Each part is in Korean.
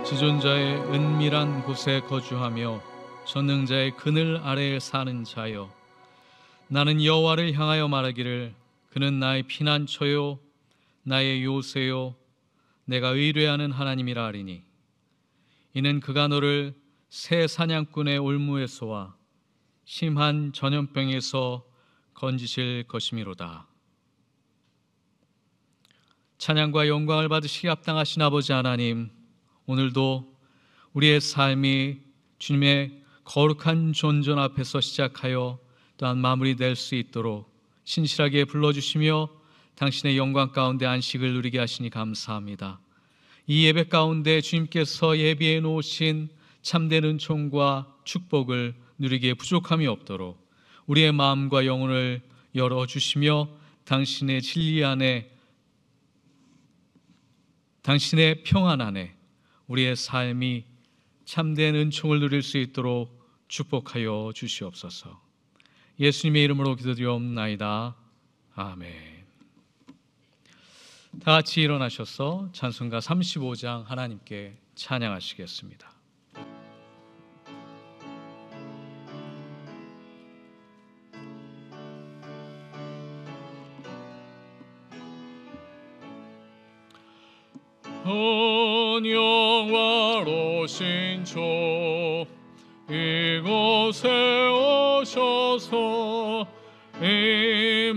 지존자의 은밀한 곳에 거주하며 전능자의 그늘 아래에 사는 자여, 나는 여호와를 향하여 말하기를 그는 나의 피난처요 나의 요새요 내가 의뢰하는 하나님이라 하리니, 이는 그가 너를 새 사냥꾼의 올무에서와 심한 전염병에서 건지실 것이미로다. 찬양과 영광을 받으시기 합당하신 아버지 하나님, 오늘도 우리의 삶이 주님의 거룩한 존전 앞에서 시작하여 또한 마무리될 수 있도록 신실하게 불러주시며 당신의 영광 가운데 안식을 누리게 하시니 감사합니다. 이 예배 가운데 주님께서 예비해 놓으신 참된 은총과 축복을 누리기에 부족함이 없도록 우리의 마음과 영혼을 열어주시며 당신의 진리 안에, 당신의 평안 안에 우리의 삶이 참된 은총을 누릴 수 있도록 축복하여 주시옵소서. 예수님의 이름으로 기도드리옵나이다. 아멘. 다 같이 일어나셔서 찬송가 35장 하나님께 찬양하시겠습니다. 영화로신 주 이곳에 오셔서 이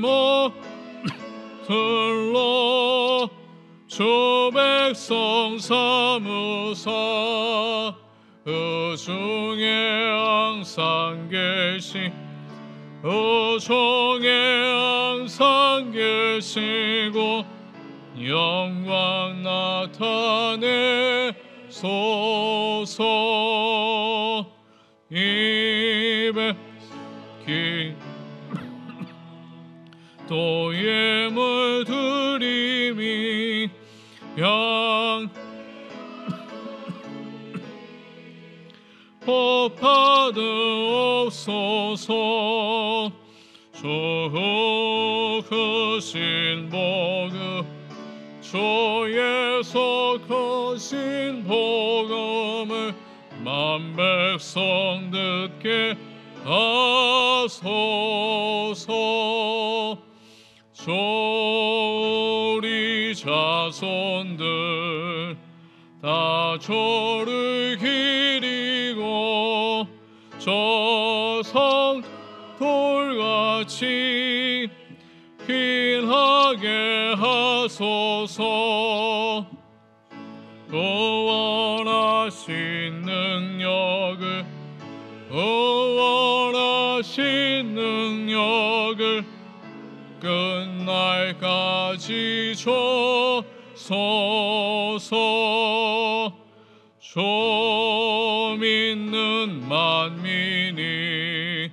몸들로 주 백성 삼으사 의중에 항상 계시 의중에 항상 계시고 영광 나타내소서. 입에 또 예물 드림이 복 받으옵소서. 주 크신 복음 주에서 크신 복음을 만 백성 듣게 하소서. 우리 자손들 다 주를 기리고 저 성 돌같이 빛나게 하소서. 원하신 능력을 끝날까지 주소서. 주 믿는 만민이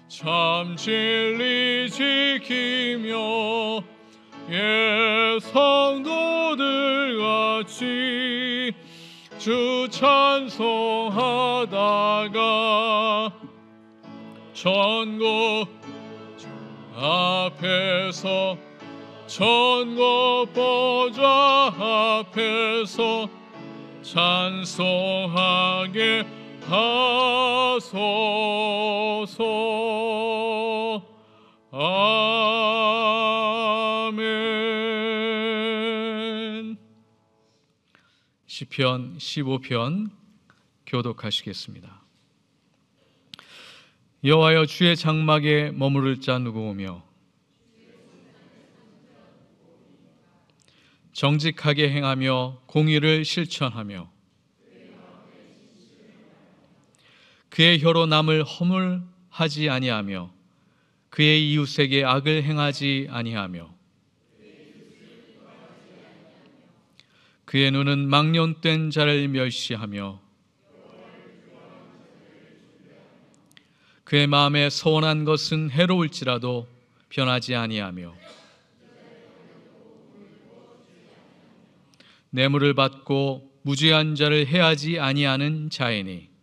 참 진리 지키며 예 성도들 같이 주 찬송하다가 천국 앞에서 천국 보좌 앞에서 찬송하게 하소서. 아멘. 시편 15편 교독하시겠습니다. 여호와여, 주의 장막에 머무를 자 누구오며 정직하게 행하며 공의를 실천하며 그의 혀로 남을 허물하지 아니하며 그의 이웃에게 악을 행하지 아니하며 그의 눈은 망령된 자를 멸시하며 그의 마음에 서원한 것은 해로울지라도 변하지 아니하며 뇌물을 받고 무죄한 자를 해하지 아니하는 자이니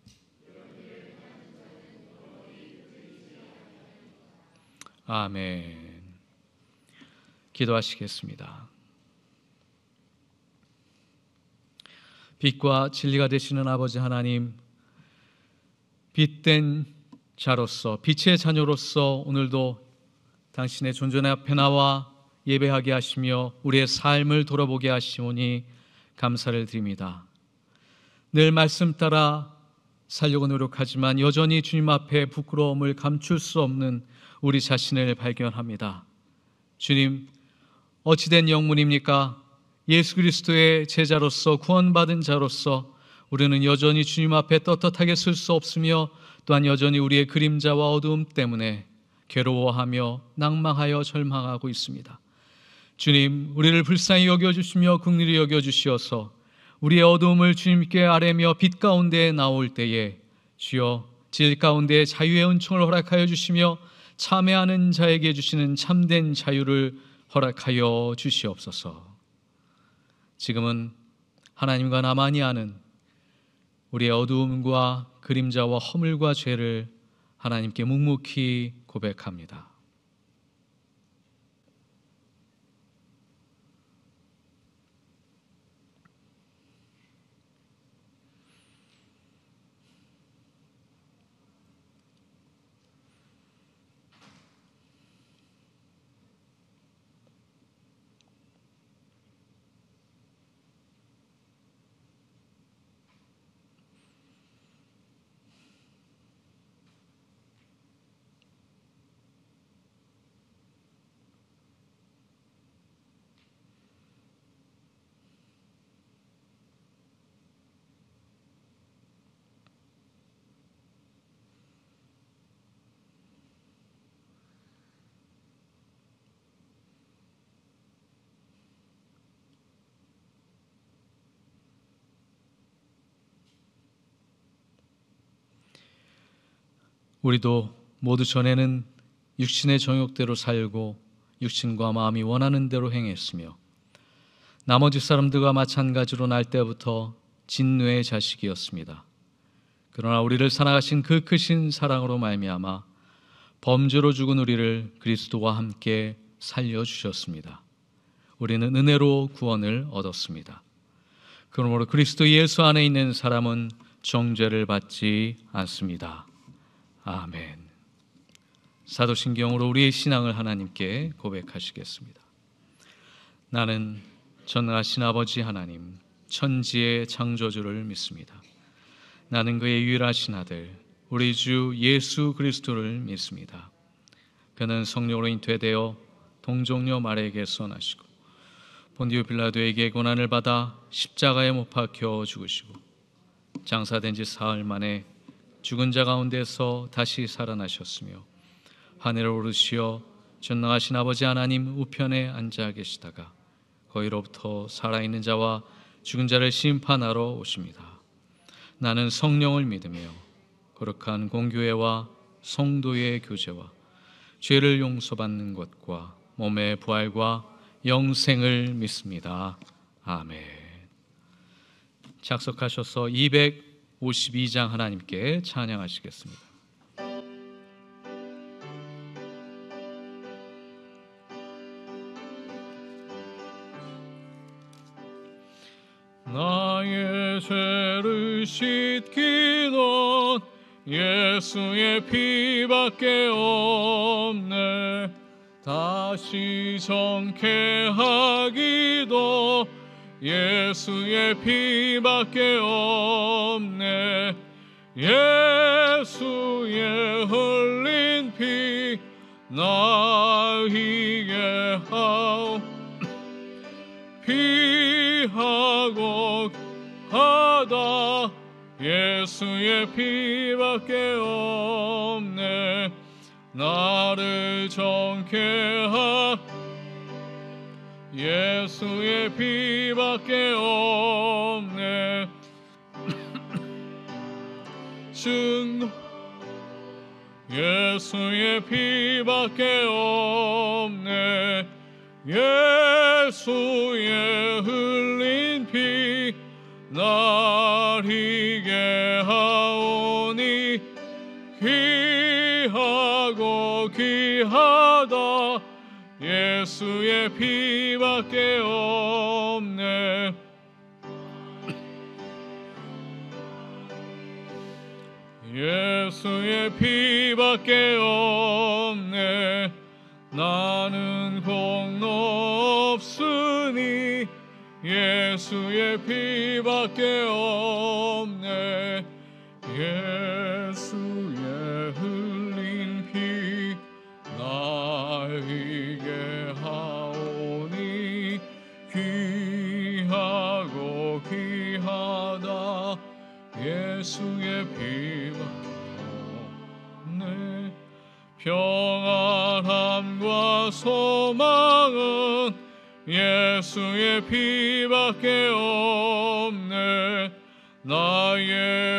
아멘. 기도하시겠습니다. 빛과 진리가 되시는 아버지 하나님, 빛된 자로서, 빛의 자녀로서 오늘도 당신의 존전의 앞에 나와 예배하게 하시며 우리의 삶을 돌아보게 하시오니 감사를 드립니다. 늘 말씀 따라 살려고 노력하지만 여전히 주님 앞에 부끄러움을 감출 수 없는 우리 자신을 발견합니다. 주님, 어찌된 영문입니까? 예수 그리스도의 제자로서, 구원받은 자로서 우리는 여전히 주님 앞에 떳떳하게 설 수 없으며, 또한 여전히 우리의 그림자와 어두움 때문에 괴로워하며 낭망하여 절망하고 있습니다. 주님, 우리를 불쌍히 여겨주시며 긍휼히 여겨주시어서 우리의 어두움을 주님께 아뢰며 빛 가운데 나올 때에 주여 질 가운데 자유의 은총을 허락하여 주시며 참회하는 자에게 주시는 참된 자유를 허락하여 주시옵소서. 지금은 하나님과 나만이 아는 우리의 어두움과 그림자와 허물과 죄를 하나님께 묵묵히 고백합니다. 우리도 모두 전에는 육신의 정욕대로 살고 육신과 마음이 원하는 대로 행했으며 나머지 사람들과 마찬가지로 날 때부터 진노의 자식이었습니다. 그러나 우리를 사랑하신 그 크신 사랑으로 말미암아 범죄로 죽은 우리를 그리스도와 함께 살려주셨습니다. 우리는 은혜로 구원을 얻었습니다. 그러므로 그리스도 예수 안에 있는 사람은 정죄를 받지 않습니다. 아멘. 사도신경으로 우리의 신앙을 하나님께 고백하시겠습니다. 나는 전능하신 아버지 하나님, 천지의 창조주를 믿습니다. 나는 그의 유일하신 아들 우리 주 예수 그리스도를 믿습니다. 그는 성령으로 잉태되어 동정녀 마리아에게서 나시고 본디오 빌라도에게 고난을 받아 십자가에 못 박혀 죽으시고 장사된 지 사흘 만에 죽은 자 가운데서 다시 살아나셨으며 하늘을 오르시어 전능하신 아버지 하나님 우편에 앉아 계시다가 거기로부터 살아있는 자와 죽은 자를 심판하러 오십니다. 나는 성령을 믿으며 거룩한 공교회와 성도의 교제와 죄를 용서받는 것과 몸의 부활과 영생을 믿습니다. 아멘. 작석하셔서 252장 하나님께 찬양하시겠습니다. 나의 죄를 씻기던 예수의 피밖에 없네. 다시 정케하기도 예수의 피밖에 없네. 예수의 흘린 피 나에게 하오. 피하고 하다 예수의 피밖에 없네. 나를 정케하 예수의 피밖에 없네. 증거 예수의 피밖에 없네. 예수의 흘린 피 나리게 하오니 귀하고 귀하다 예수의 피밖에 없네. 예수의 피밖에 없네. 나는 공로 없으니 예수의 피밖에 없네. 예수의 흘린 피 날 위게 하오니 귀하고 귀하다. 예수의 피밖에 없네. 평안함과 소망은 예수의 피밖에 없네. 나의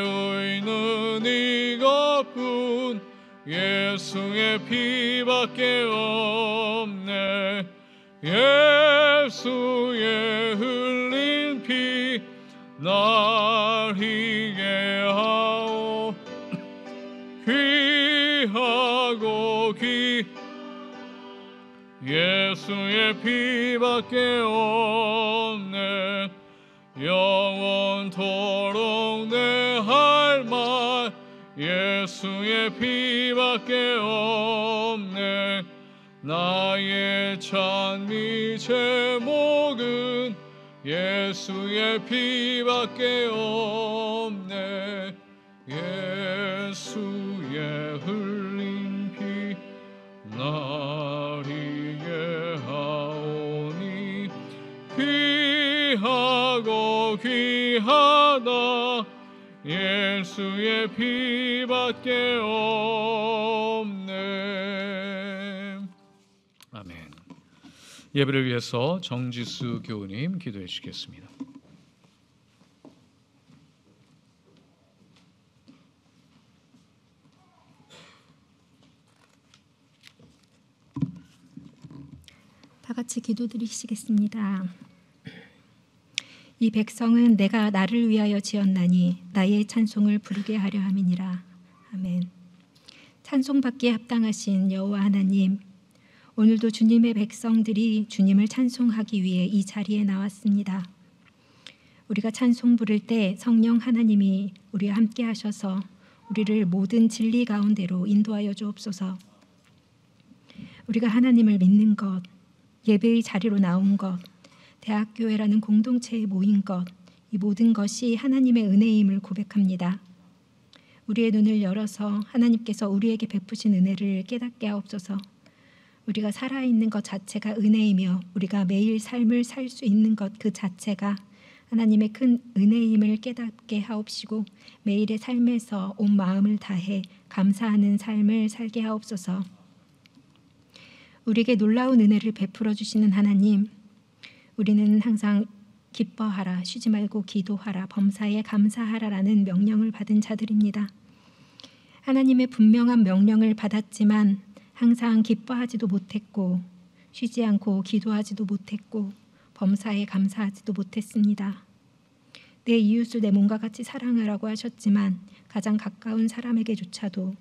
의는 이것뿐 예수의 피밖에 없네. 예수의 흘린 피 날 희게 하오. 귀하고 예수의 피밖에 없네. 영원토록 내 할 말 예수의 피밖에 없네. 나의 찬미 제목은 예수의 피밖에 없네. 예수의 흘린 피 날 희게 하오니 귀하고 귀하다. 예수의 피밖에 없네. 아멘. 예배를 위해서 정지수 교우님 기도해 주시겠습니다. 다 같이 기도드리시겠습니다. 이 백성은 내가 나를 위하여 지었나니 나의 찬송을 부르게 하려 함이니라. 아멘. 찬송받기에 합당하신 여호와 하나님, 오늘도 주님의 백성들이 주님을 찬송하기 위해 이 자리에 나왔습니다. 우리가 찬송 부를 때 성령 하나님이 우리와 함께 하셔서 우리를 모든 진리 가운데로 인도하여 주옵소서. 우리가 하나님을 믿는 것, 예배의 자리로 나온 것, 대학교회라는 공동체에 모인 것, 이 모든 것이 하나님의 은혜임을 고백합니다. 우리의 눈을 열어서 하나님께서 우리에게 베푸신 은혜를 깨닫게 하옵소서. 우리가 살아있는 것 자체가 은혜이며 우리가 매일 삶을 살 수 있는 것 그 자체가 하나님의 큰 은혜임을 깨닫게 하옵시고 매일의 삶에서 온 마음을 다해 감사하는 삶을 살게 하옵소서. 우리에게 놀라운 은혜를 베풀어 주시는 하나님, 우리는 항상 기뻐하라, 쉬지 말고 기도하라, 범사에 감사하라라는 명령을 받은 자들입니다. 하나님의 분명한 명령을 받았지만 항상 기뻐하지도 못했고 쉬지 않고 기도하지도 못했고 범사에 감사하지도 못했습니다. 내 이웃을 내 몸과 같이 사랑하라고 하셨지만 가장 가까운 사람에게조차도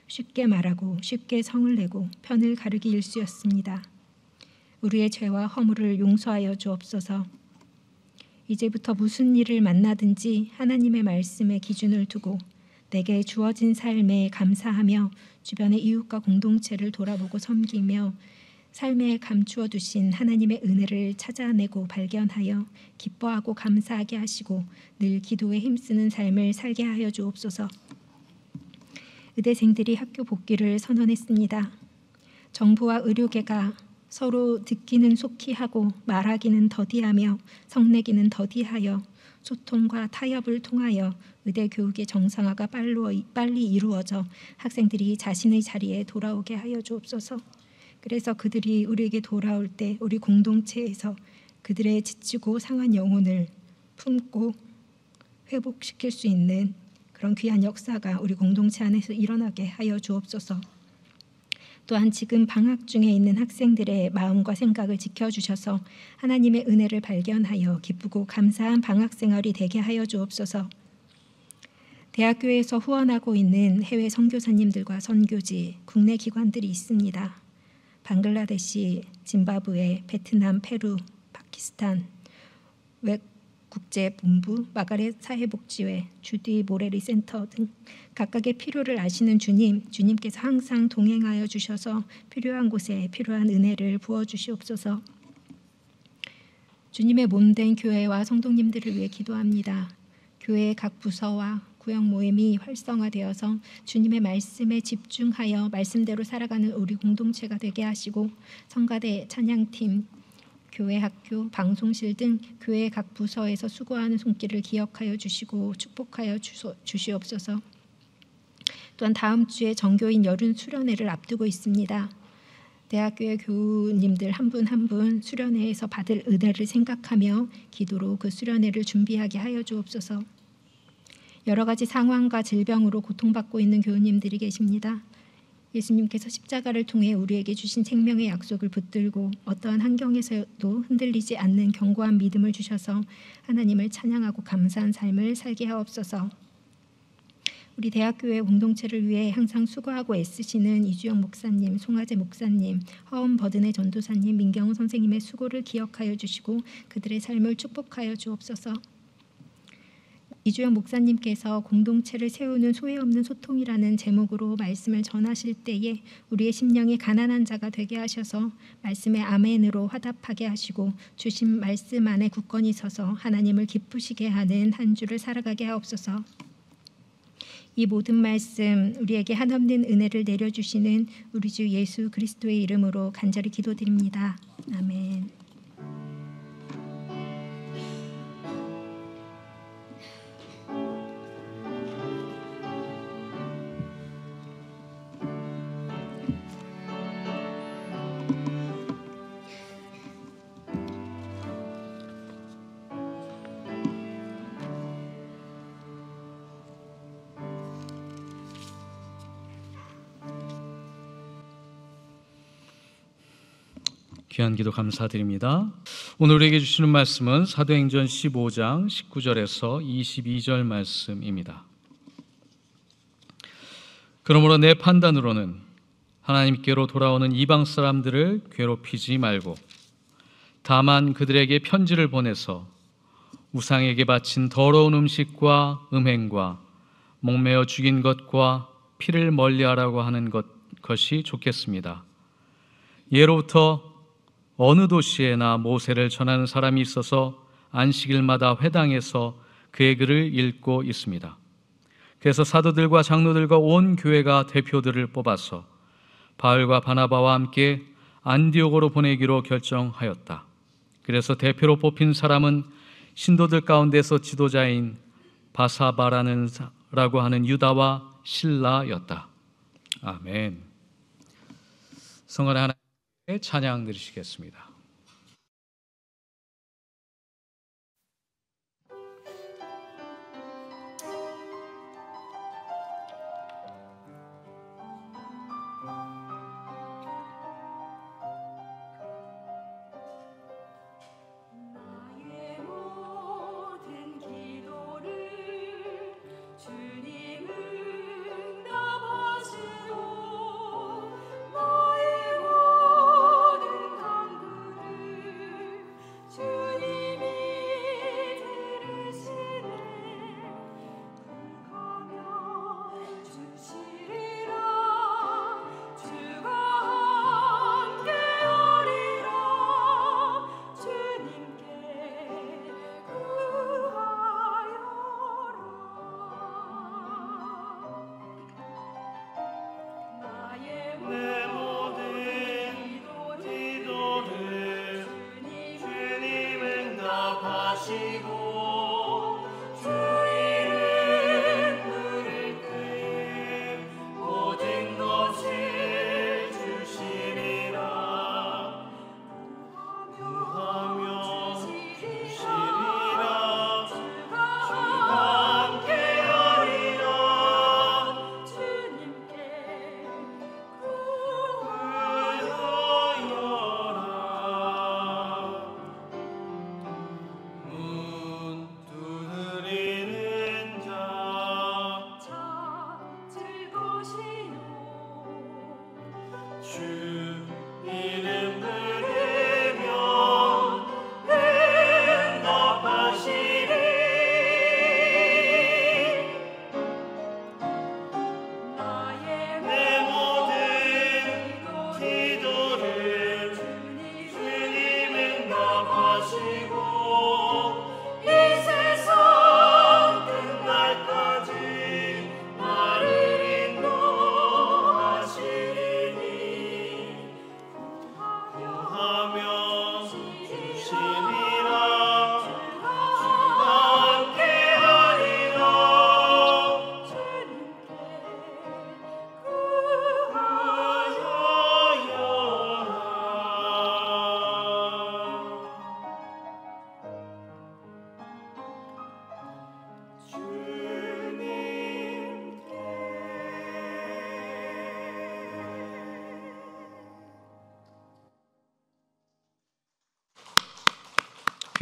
쉽게 말하고 쉽게 성을 내고 편을 가르기 일쑤였습니다. 우리의 죄와 허물을 용서하여 주옵소서. 이제부터 무슨 일을 만나든지 하나님의 말씀에 기준을 두고 내게 주어진 삶에 감사하며 주변의 이웃과 공동체를 돌아보고 섬기며 삶에 감추어 두신 하나님의 은혜를 찾아내고 발견하여 기뻐하고 감사하게 하시고 늘 기도에 힘쓰는 삶을 살게 하여 주옵소서. 의대생들이 학교 복귀를 선언했습니다. 정부와 의료계가 서로 듣기는 속히 하고 말하기는 더디하며 성내기는 더디하여 소통과 타협을 통하여 의대 교육의 정상화가 빨리 이루어져 학생들이 자신의 자리에 돌아오게 하여 주옵소서. 그래서 그들이 우리에게 돌아올 때 우리 공동체에서 그들의 지치고 상한 영혼을 품고 회복시킬 수 있는 그런 귀한 역사가 우리 공동체 안에서 일어나게 하여 주옵소서. 또한 지금 방학 중에 있는 학생들의 마음과 생각을 지켜주셔서 하나님의 은혜를 발견하여 기쁘고 감사한 방학 생활이 되게 하여 주옵소서. 대학교에서 후원하고 있는 해외 선교사님들과 선교지, 국내 기관들이 있습니다. 방글라데시, 짐바브웨, 베트남, 페루, 파키스탄, 국제본부, 마가렛 사회복지회, 주디 모레리 센터 등 각각의 필요를 아시는 주님께서 항상 동행하여 주셔서 필요한 곳에 필요한 은혜를 부어주시옵소서. 주님의 몸된 교회와 성도님들을 위해 기도합니다. 교회의 각 부서와 구역 모임이 활성화되어서 주님의 말씀에 집중하여 말씀대로 살아가는 우리 공동체가 되게 하시고, 성가대, 찬양팀, 교회 학교, 방송실 등 교회 각 부서에서 수고하는 손길을 기억하여 주시고 축복하여 주시옵소서. 또한 다음 주에 정교인 여름 수련회를 앞두고 있습니다. 대학교의 교우님들 한 분 한 분 수련회에서 받을 은혜를 생각하며 기도로 그 수련회를 준비하게 하여 주옵소서. 여러 가지 상황과 질병으로 고통받고 있는 교우님들이 계십니다. 예수님께서 십자가를 통해 우리에게 주신 생명의 약속을 붙들고 어떠한 환경에서도 흔들리지 않는 견고한 믿음을 주셔서 하나님을 찬양하고 감사한 삶을 살게 하옵소서. 우리 대학교의 공동체를 위해 항상 수고하고 애쓰시는 이주영 목사님, 송하재 목사님, 허원 버든의 전도사님, 민경훈 선생님의 수고를 기억하여 주시고 그들의 삶을 축복하여 주옵소서. 이주영 목사님께서 공동체를 세우는 소외 없는 소통이라는 제목으로 말씀을 전하실 때에 우리의 심령이 가난한 자가 되게 하셔서 말씀의 아멘으로 화답하게 하시고 주신 말씀 안에 굳건히 서서 하나님을 기쁘시게 하는 한 주를 살아가게 하옵소서. 이 모든 말씀 우리에게 한없는 은혜를 내려주시는 우리 주 예수 그리스도의 이름으로 간절히 기도드립니다. 아멘. 귀한 기도 감사드립니다. 오늘 우리에게 주시는 말씀은 사도행전 15장 19절에서 22절 말씀입니다. 그러므로 내 판단으로는 하나님께로 돌아오는 이방 사람들을 괴롭히지 말고 다만 그들에게 편지를 보내서 우상에게 바친 더러운 음식과 음행과 목매어 죽인 것과 피를 멀리하라고 하는 것이 좋겠습니다. 예로부터 어느 도시에나 모세를 전하는 사람이 있어서 안식일마다 회당에서 그의 글을 읽고 있습니다. 그래서 사도들과 장로들과 온 교회가 대표들을 뽑아서 바울과 바나바와 함께 안디옥으로 보내기로 결정하였다. 그래서 대표로 뽑힌 사람은 신도들 가운데서 지도자인 바사바라고 하는 유다와 실라였다. 아멘. 성안의 하나님께 찬양 드리시겠습니다. 나의 모든 간구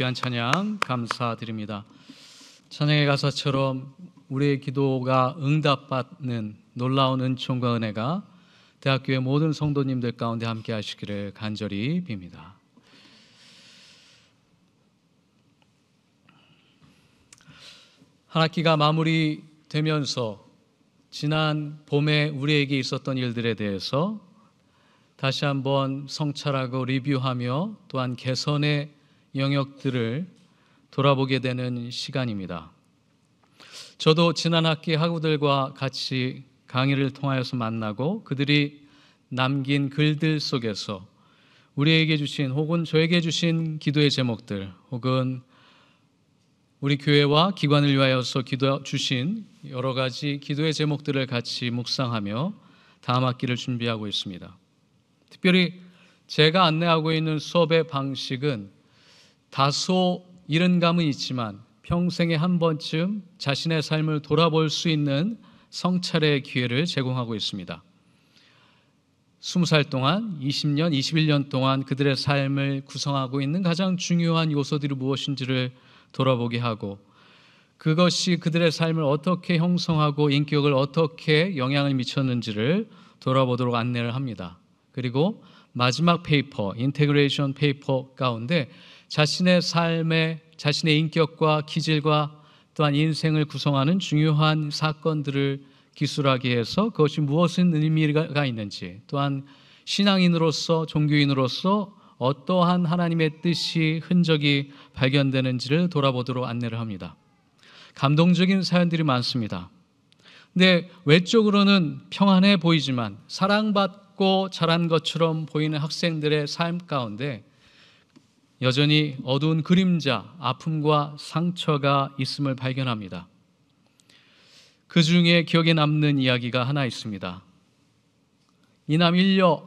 귀한 찬양 감사드립니다. 찬양의 가사처럼 우리의 기도가 응답받는 놀라운 은총과 은혜가 대학교의 모든 성도님들 가운데 함께 하시기를 간절히 빕니다. 한 학기가 마무리되면서 지난 봄에 우리에게 있었던 일들에 대해서 다시 한번 성찰하고 리뷰하며 또한 개선의 영역들을 돌아보게 되는 시간입니다. 저도 지난 학기 학우들과 같이 강의를 통하여서 만나고 그들이 남긴 글들 속에서 우리에게 주신 혹은 저에게 주신 기도의 제목들 혹은 우리 교회와 기관을 위하여서 기도 주신 여러 가지 기도의 제목들을 같이 묵상하며 다음 학기를 준비하고 있습니다. 특별히 제가 안내하고 있는 수업의 방식은 다소 이른 감은 있지만 평생에 한 번쯤 자신의 삶을 돌아볼 수 있는 성찰의 기회를 제공하고 있습니다. 20살 동안, 20년, 21년 동안 그들의 삶을 구성하고 있는 가장 중요한 요소들이 무엇인지를 돌아보게 하고 그것이 그들의 삶을 어떻게 형성하고 인격을 어떻게 영향을 미쳤는지를 돌아보도록 안내를 합니다. 그리고 마지막 페이퍼, 인테그레이션 페이퍼 가운데 자신의 삶의 자신의 인격과 기질과 또한 인생을 구성하는 중요한 사건들을 기술하게 해서 그것이 무엇인 의미가 있는지 또한 신앙인으로서 종교인으로서 어떠한 하나님의 뜻이 흔적이 발견되는지를 돌아보도록 안내를 합니다. 감동적인 사연들이 많습니다. 근데 외적으로는 평안해 보이지만 사랑받고 자란 것처럼 보이는 학생들의 삶 가운데 여전히 어두운 그림자, 아픔과 상처가 있음을 발견합니다. 그 중에 기억에 남는 이야기가 하나 있습니다. 이남 일녀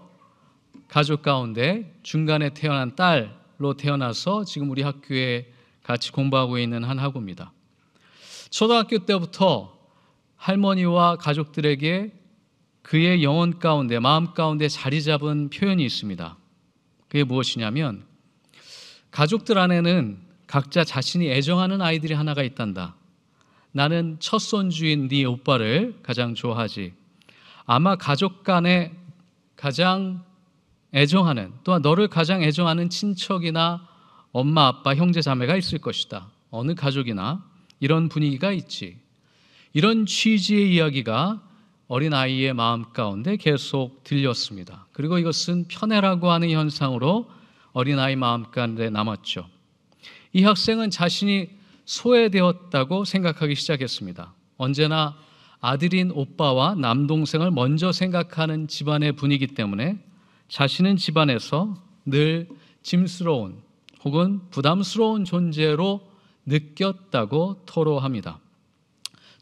가족 가운데 중간에 태어난 딸로 태어나서 지금 우리 학교에 같이 공부하고 있는 한 학우입니다. 초등학교 때부터 할머니와 가족들에게 그의 영혼 가운데, 마음 가운데 자리 잡은 표현이 있습니다. 그게 무엇이냐면 가족들 안에는 각자 자신이 애정하는 아이들이 하나가 있단다. 나는 첫 손주인 네 오빠를 가장 좋아하지. 아마 가족 간에 가장 애정하는 또한 너를 가장 애정하는 친척이나 엄마, 아빠, 형제, 자매가 있을 것이다. 어느 가족이나 이런 분위기가 있지. 이런 취지의 이야기가 어린아이의 마음 가운데 계속 들렸습니다. 그리고 이것은 편애라고 하는 현상으로 어린아이 마음 가운데 남았죠. 이 학생은 자신이 소외되었다고 생각하기 시작했습니다. 언제나 아들인 오빠와 남동생을 먼저 생각하는 집안의 분위기 때문에 자신은 집안에서 늘 짐스러운 혹은 부담스러운 존재로 느꼈다고 토로합니다.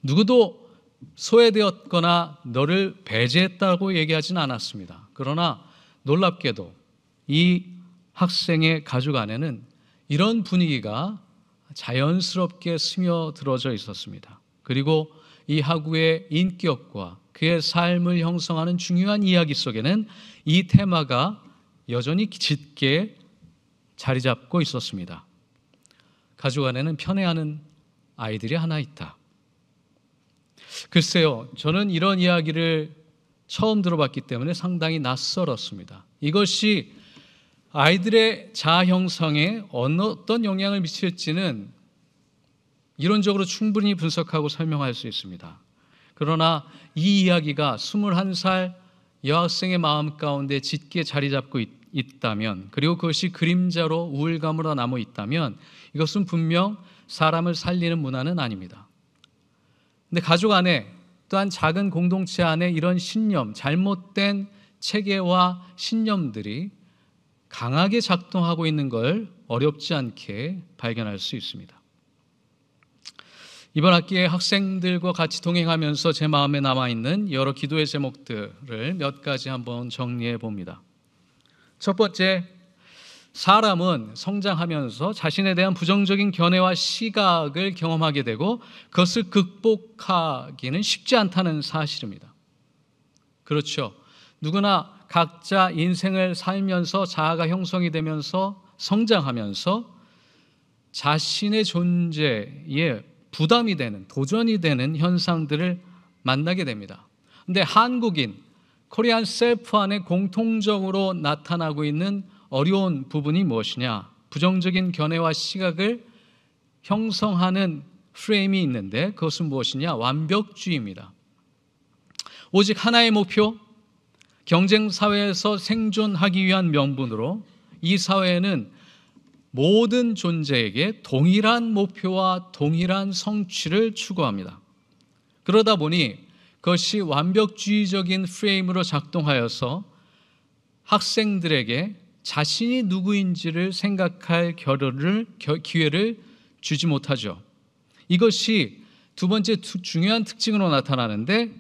누구도 소외되었거나 너를 배제했다고 얘기하지는 않았습니다. 그러나 놀랍게도 이 학생의 가족 안에는 이런 분위기가 자연스럽게 스며들어져 있었습니다. 그리고 이 학우의 인격과 그의 삶을 형성하는 중요한 이야기 속에는 이 테마가 여전히 짙게 자리 잡고 있었습니다. 가족 안에는 편애하는 아이들이 하나 있다. 글쎄요, 저는 이런 이야기를 처음 들어봤기 때문에 상당히 낯설었습니다. 이것이 아이들의 자아 형성에 어떤 영향을 미칠지는 이론적으로 충분히 분석하고 설명할 수 있습니다. 그러나 이 이야기가 21살 여학생의 마음 가운데 짙게 자리 잡고 있다면, 그리고 그것이 그림자로 우울감으로 남아 있다면 이것은 분명 사람을 살리는 문화는 아닙니다. 근데 가족 안에 또한 작은 공동체 안에 이런 신념, 잘못된 체계와 신념들이 강하게 작동하고 있는 걸 어렵지 않게 발견할 수 있습니다. 이번 학기에 학생들과 같이 동행하면서 제 마음에 남아있는 여러 기도의 제목들을 몇 가지 한번 정리해 봅니다. 첫 번째, 사람은 성장하면서 자신에 대한 부정적인 견해와 시각을 경험하게 되고 그것을 극복하기는 쉽지 않다는 사실입니다. 그렇죠. 누구나 각자 인생을 살면서 자아가 형성이 되면서 성장하면서 자신의 존재에 부담이 되는, 도전이 되는 현상들을 만나게 됩니다. 근데 한국인, 코리안 셀프 안에 공통적으로 나타나고 있는 어려운 부분이 무엇이냐? 부정적인 견해와 시각을 형성하는 프레임이 있는데 그것은 무엇이냐? 완벽주의입니다. 오직 하나의 목표, 경쟁 사회에서 생존하기 위한 명분으로 이 사회는 모든 존재에게 동일한 목표와 동일한 성취를 추구합니다. 그러다 보니 그것이 완벽주의적인 프레임으로 작동하여서 학생들에게 자신이 누구인지를 생각할 기회를 주지 못하죠. 이것이 두 번째 중요한 특징으로 나타나는데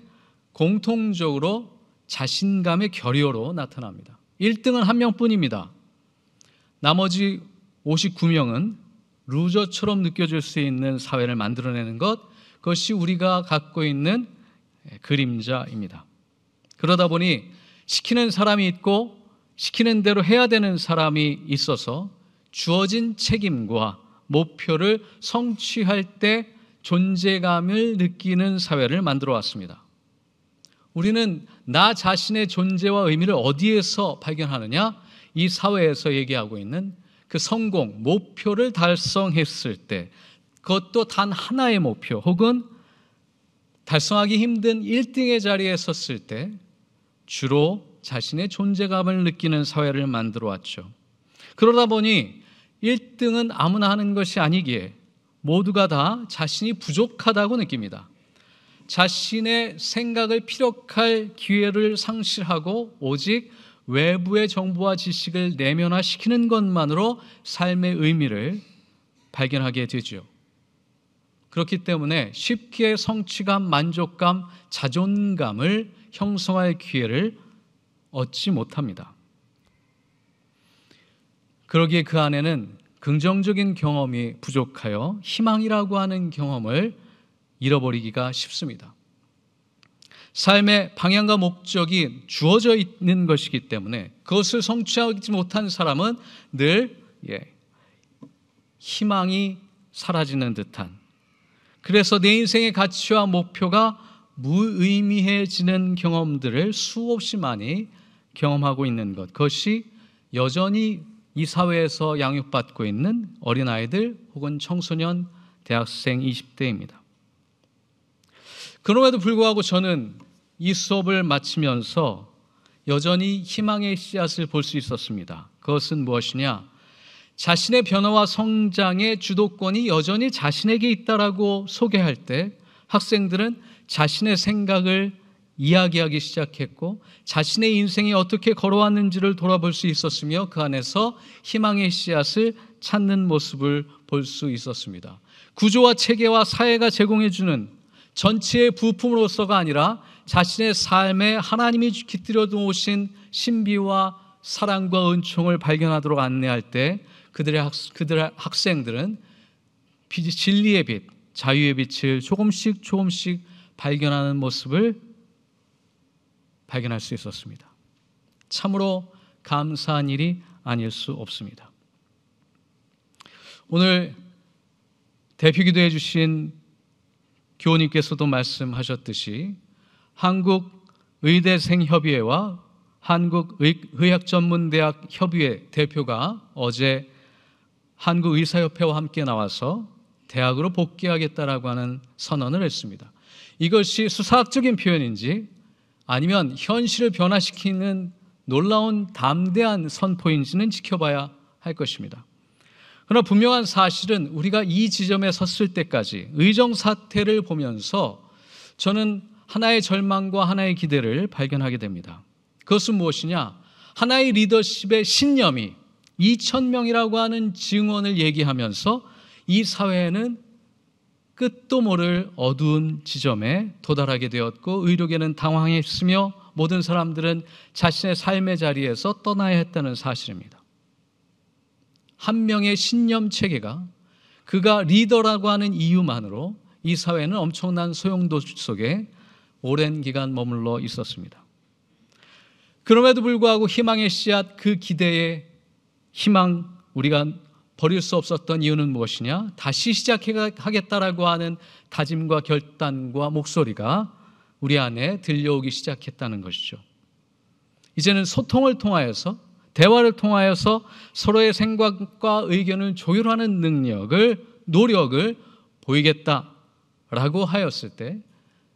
공통적으로 자신감의 결여로 나타납니다. 1등은 한 명뿐입니다. 나머지 59명은 루저처럼 느껴질 수 있는 사회를 만들어내는 것, 그것이 우리가 갖고 있는 그림자입니다. 그러다 보니 시키는 사람이 있고 시키는 대로 해야 되는 사람이 있어서 주어진 책임과 목표를 성취할 때 존재감을 느끼는 사회를 만들어 왔습니다. 우리는 나 자신의 존재와 의미를 어디에서 발견하느냐? 이 사회에서 얘기하고 있는 그 성공, 목표를 달성했을 때, 그것도 단 하나의 목표 혹은 달성하기 힘든 1등의 자리에 섰을 때 주로 자신의 존재감을 느끼는 사회를 만들어 왔죠. 그러다 보니 1등은 아무나 하는 것이 아니기에 모두가 다 자신이 부족하다고 느낍니다. 자신의 생각을 피력할 기회를 상실하고 오직 외부의 정보와 지식을 내면화시키는 것만으로 삶의 의미를 발견하게 되죠. 그렇기 때문에 쉽게 성취감, 만족감, 자존감을 형성할 기회를 얻지 못합니다. 그러기에 그 안에는 긍정적인 경험이 부족하여 희망이라고 하는 경험을 잃어버리기가 쉽습니다. 삶의 방향과 목적이 주어져 있는 것이기 때문에 그것을 성취하지 못한 사람은 늘 희망이 사라지는 듯한, 그래서 내 인생의 가치와 목표가 무의미해지는 경험들을 수없이 많이 경험하고 있는 것, 그것이 여전히 이 사회에서 양육받고 있는 어린아이들 혹은 청소년, 대학생, 20대입니다. 그럼에도 불구하고 저는 이 수업을 마치면서 여전히 희망의 씨앗을 볼 수 있었습니다. 그것은 무엇이냐? 자신의 변화와 성장의 주도권이 여전히 자신에게 있다라고 소개할 때 학생들은 자신의 생각을 이야기하기 시작했고 자신의 인생이 어떻게 걸어왔는지를 돌아볼 수 있었으며 그 안에서 희망의 씨앗을 찾는 모습을 볼 수 있었습니다. 구조와 체계와 사회가 제공해주는 전체의 부품으로서가 아니라 자신의 삶에 하나님이 깃들여 놓으신 신비와 사랑과 은총을 발견하도록 안내할 때 그들의 학생들은 진리의 빛, 자유의 빛을 조금씩 발견하는 모습을 발견할 수 있었습니다. 참으로 감사한 일이 아닐 수 없습니다. 오늘 대표기도해 주신 교우님께서도 말씀하셨듯이 한국의대생협의회와 한국의학전문대학협의회 대표가 어제 한국의사협회와 함께 나와서 대학으로 복귀하겠다라고 하는 선언을 했습니다. 이것이 수사학적인 표현인지 아니면 현실을 변화시키는 놀라운 담대한 선포인지는 지켜봐야 할 것입니다. 그러나 분명한 사실은 우리가 이 지점에 섰을 때까지 의정 사태를 보면서 저는 하나의 절망과 하나의 기대를 발견하게 됩니다. 그것은 무엇이냐? 하나의 리더십의 신념이 2,000명이라고 하는 증언을 얘기하면서 이 사회는 끝도 모를 어두운 지점에 도달하게 되었고 의료계는 당황했으며 모든 사람들은 자신의 삶의 자리에서 떠나야 했다는 사실입니다. 한 명의 신념 체계가 그가 리더라고 하는 이유만으로 이 사회는 엄청난 소용돌이 속에 오랜 기간 머물러 있었습니다. 그럼에도 불구하고 희망의 씨앗, 그 기대의 희망, 우리가 버릴 수 없었던 이유는 무엇이냐? 다시 시작하겠다라고 하는 다짐과 결단과 목소리가 우리 안에 들려오기 시작했다는 것이죠. 이제는 소통을 통하여서, 대화를 통하여서 서로의 생각과 의견을 조율하는 노력을 보이겠다라고 하였을 때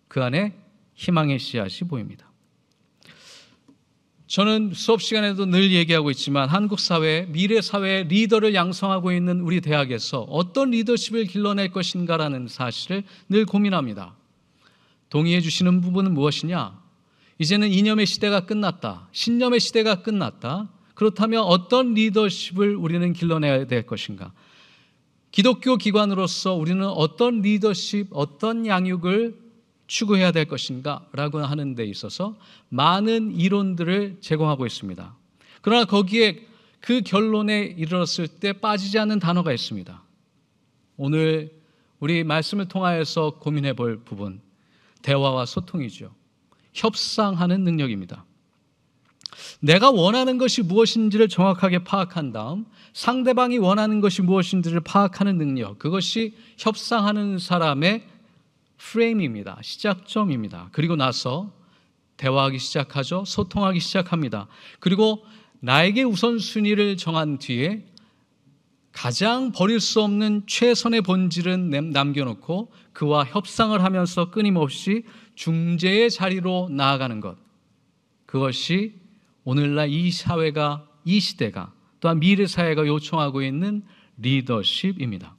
그 안에 희망의 씨앗이 보입니다. 저는 수업 시간에도 늘 얘기하고 있지만 한국 사회, 미래 사회의 리더를 양성하고 있는 우리 대학에서 어떤 리더십을 길러낼 것인가라는 사실을 늘 고민합니다. 동의해 주시는 부분은 무엇이냐? 이제는 이념의 시대가 끝났다. 신념의 시대가 끝났다. 그렇다면 어떤 리더십을 우리는 길러내야 될 것인가? 기독교 기관으로서 우리는 어떤 리더십, 어떤 양육을 추구해야 될 것인가? 라고 하는 데 있어서 많은 이론들을 제공하고 있습니다. 그러나 거기에 그 결론에 이르렀을 때 빠지지 않는 단어가 있습니다. 오늘 우리 말씀을 통하여서 고민해 볼 부분, 대화와 소통이죠. 협상하는 능력입니다. 내가 원하는 것이 무엇인지를 정확하게 파악한 다음 상대방이 원하는 것이 무엇인지를 파악하는 능력, 그것이 협상하는 사람의 프레임입니다. 시작점입니다. 그리고 나서 대화하기 시작하죠. 소통하기 시작합니다. 그리고 나에게 우선순위를 정한 뒤에 가장 버릴 수 없는 최선의 본질은 남겨놓고 그와 협상을 하면서 끊임없이 중재의 자리로 나아가는 것, 그것이 오늘날 이 사회가, 이 시대가, 또한 미래 사회가 요청하고 있는 리더십입니다.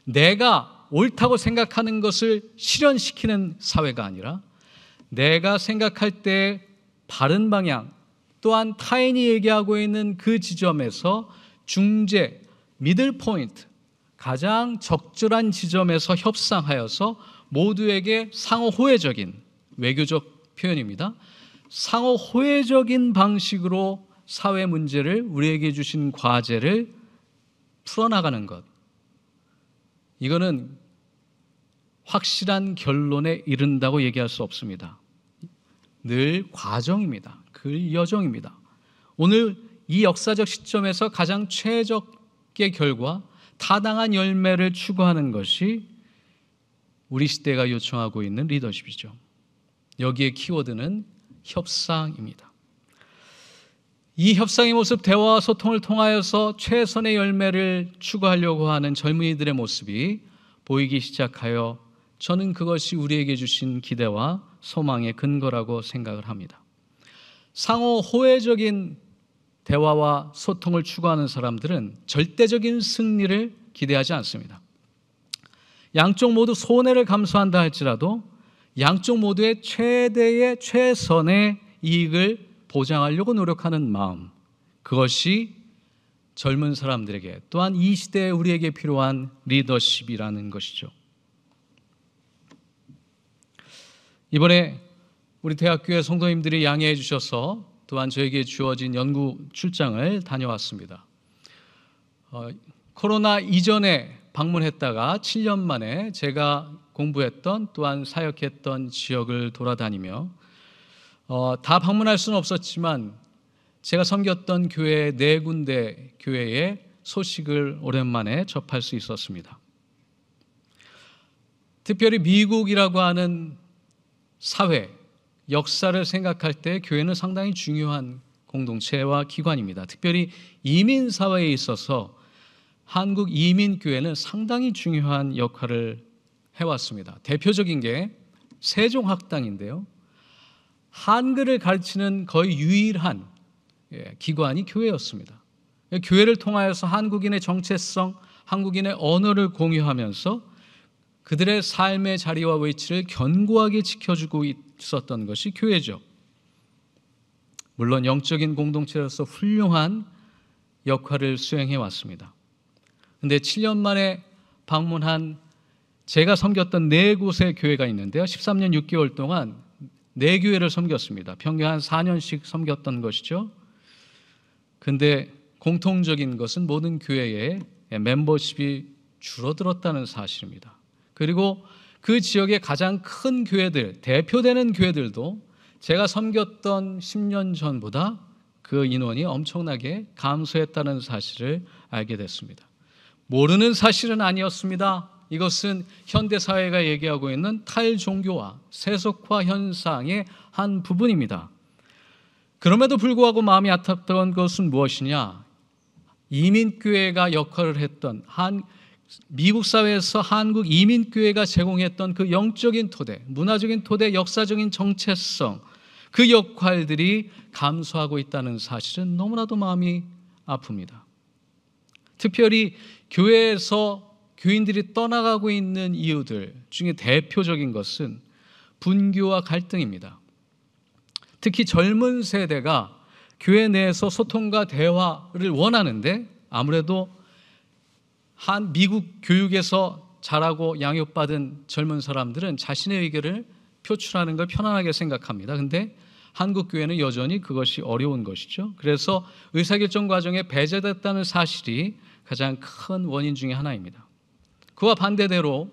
내가 옳다고 생각하는 것을 실현시키는 사회가 아니라 내가 생각할 때 바른 방향, 또한 타인이 얘기하고 있는 그 지점에서 중재, 미들 포인트, 가장 적절한 지점에서 협상하여서 모두에게 상호 호혜적인, 외교적 표현입니다. 상호 호혜적인 방식으로 사회 문제를, 우리에게 주신 과제를 풀어나가는 것, 이거는 확실한 결론에 이른다고 얘기할 수 없습니다. 늘 과정입니다. 그 여정입니다. 오늘 이 역사적 시점에서 가장 최적의 결과, 타당한 열매를 추구하는 것이 우리 시대가 요청하고 있는 리더십이죠. 여기에 키워드는 협상입니다. 이 협상의 모습, 대화와 소통을 통하여서 최선의 열매를 추구하려고 하는 젊은이들의 모습이 보이기 시작하여 저는 그것이 우리에게 주신 기대와 소망의 근거라고 생각을 합니다. 상호 호혜적인 대화와 소통을 추구하는 사람들은 절대적인 승리를 기대하지 않습니다. 양쪽 모두 손해를 감수한다 할지라도 양쪽 모두의 최대의 최선의 이익을 보장하려고 노력하는 마음, 그것이 젊은 사람들에게, 또한 이 시대에 우리에게 필요한 리더십이라는 것이죠. 이번에 우리 대학교의 성도님들이 양해해 주셔서 또한 저에게 주어진 연구 출장을 다녀왔습니다. 코로나 이전에 방문했다가 7년 만에 제가 공부했던, 또한 사역했던 지역을 돌아다니며 다 방문할 수는 없었지만 제가 섬겼던 교회 4군데 교회의 소식을 오랜만에 접할 수 있었습니다. 특별히 미국이라고 하는 사회, 역사를 생각할 때 교회는 상당히 중요한 공동체와 기관입니다. 특별히 이민 사회에 있어서 한국 이민교회는 상당히 중요한 역할을 해왔습니다. 대표적인 게 세종학당인데요. 한글을 가르치는 거의 유일한 기관이 교회였습니다. 교회를 통하여서 한국인의 정체성, 한국인의 언어를 공유하면서 그들의 삶의 자리와 위치를 견고하게 지켜주고 있었던 것이 교회죠. 물론 영적인 공동체로서 훌륭한 역할을 수행해 왔습니다. 그런데 7년 만에 방문한 제가 섬겼던 4곳의 교회가 있는데요. 13년 6개월 동안 4교회를 섬겼습니다. 평균 한 4년씩 섬겼던 것이죠. 그런데 공통적인 것은 모든 교회의 멤버십이 줄어들었다는 사실입니다. 그리고 그 지역의 가장 큰 교회들, 대표되는 교회들도 제가 섬겼던 10년 전보다 그 인원이 엄청나게 감소했다는 사실을 알게 됐습니다. 모르는 사실은 아니었습니다. 이것은 현대사회가 얘기하고 있는 탈종교와 세속화 현상의 한 부분입니다. 그럼에도 불구하고 마음이 아팠던 것은 무엇이냐? 이민교회가 역할을 했던 미국 사회에서 한국 이민교회가 제공했던 그 영적인 토대, 문화적인 토대, 역사적인 정체성, 그 역할들이 감소하고 있다는 사실은 너무나도 마음이 아픕니다. 특별히 교회에서 교인들이 떠나가고 있는 이유들 중에 대표적인 것은 분교와 갈등입니다. 특히 젊은 세대가 교회 내에서 소통과 대화를 원하는데 아무래도 미국 교육에서 자라고 양육받은 젊은 사람들은 자신의 의견을 표출하는 걸 편안하게 생각합니다. 그런데 한국 교회는 여전히 그것이 어려운 것이죠. 그래서 의사결정 과정에 배제됐다는 사실이 가장 큰 원인 중에 하나입니다. 그와 반대대로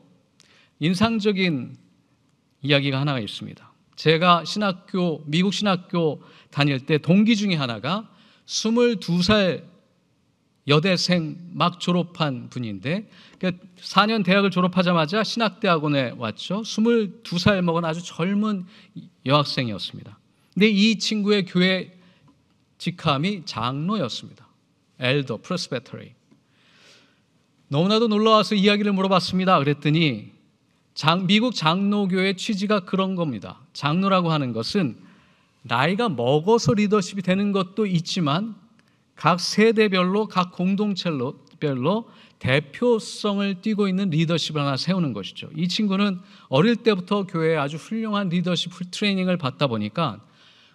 인상적인 이야기가 하나가 있습니다. 제가 미국 신학교 다닐 때 동기 중에 하나가 22살 여대생 막 졸업한 분인데 4년 대학을 졸업하자마자 신학대학원에 왔죠. 22살 먹은 아주 젊은 여학생이었습니다. 근데 이 친구의 교회 직함이 장로였습니다. 엘더, 프레스베터리. 너무나도 놀라워서 이야기를 물어봤습니다. 그랬더니 미국 장로교의 취지가 그런 겁니다. 장로라고 하는 것은 나이가 먹어서 리더십이 되는 것도 있지만 각 세대별로, 각 공동체별로 대표성을 띠고 있는 리더십을 하나 세우는 것이죠. 이 친구는 어릴 때부터 교회에 아주 훌륭한 리더십 트레이닝을 받다 보니까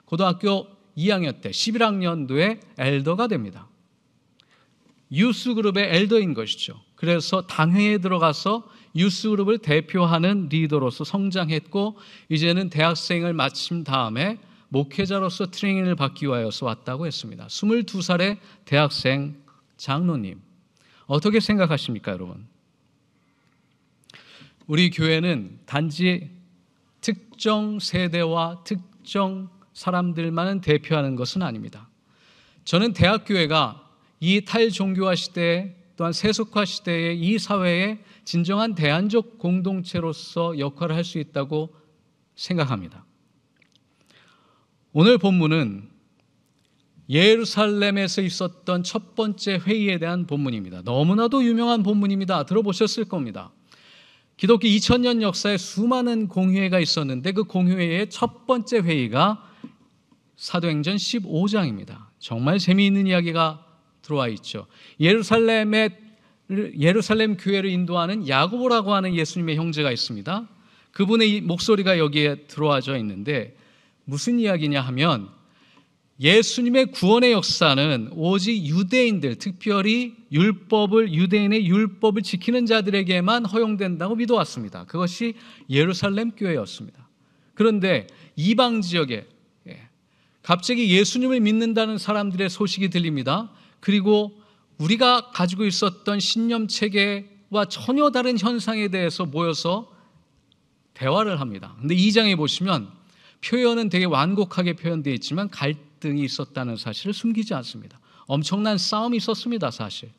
고등학교 2학년 때 11학년도에 엘더가 됩니다. 유스그룹의 엘더인 것이죠. 그래서 당회에 들어가서 유스그룹을 대표하는 리더로서 성장했고 이제는 대학생을 마친 다음에 목회자로서 트레이닝을 받기 위하여서 왔다고 했습니다. 22살의 대학생 장로님, 어떻게 생각하십니까, 여러분? 우리 교회는 단지 특정 세대와 특정 사람들만은 대표하는 것은 아닙니다. 저는 대학교회가 이 탈종교화 시대에 또한 세속화 시대의 이 사회에 진정한 대안적 공동체로서 역할을 할 수 있다고 생각합니다. 오늘 본문은 예루살렘에서 있었던 첫 번째 회의에 대한 본문입니다. 너무나도 유명한 본문입니다. 들어보셨을 겁니다. 기독교 2000년 역사에 수많은 공회가 있었는데 그 공회의 첫 번째 회의가 사도행전 15장입니다. 정말 재미있는 이야기가 들어와 있죠. 예루살렘 교회를 인도하는 야고보라고 하는 예수님의 형제가 있습니다. 그분의 목소리가 여기에 들어와져 있는데 무슨 이야기냐 하면 예수님의 구원의 역사는 오직 유대인들, 특별히 유대인의 율법을 지키는 자들에게만 허용된다고 믿어왔습니다. 그것이 예루살렘 교회였습니다. 그런데 이방 지역에 갑자기 예수님을 믿는다는 사람들의 소식이 들립니다. 그리고 우리가 가지고 있었던 신념 체계와 전혀 다른 현상에 대해서 모여서 대화를 합니다. 그런데 2장에 보시면 표현은 되게 완곡하게 표현되어 있지만 갈등이 있었다는 사실을 숨기지 않습니다. 엄청난 싸움이 있었습니다. 사실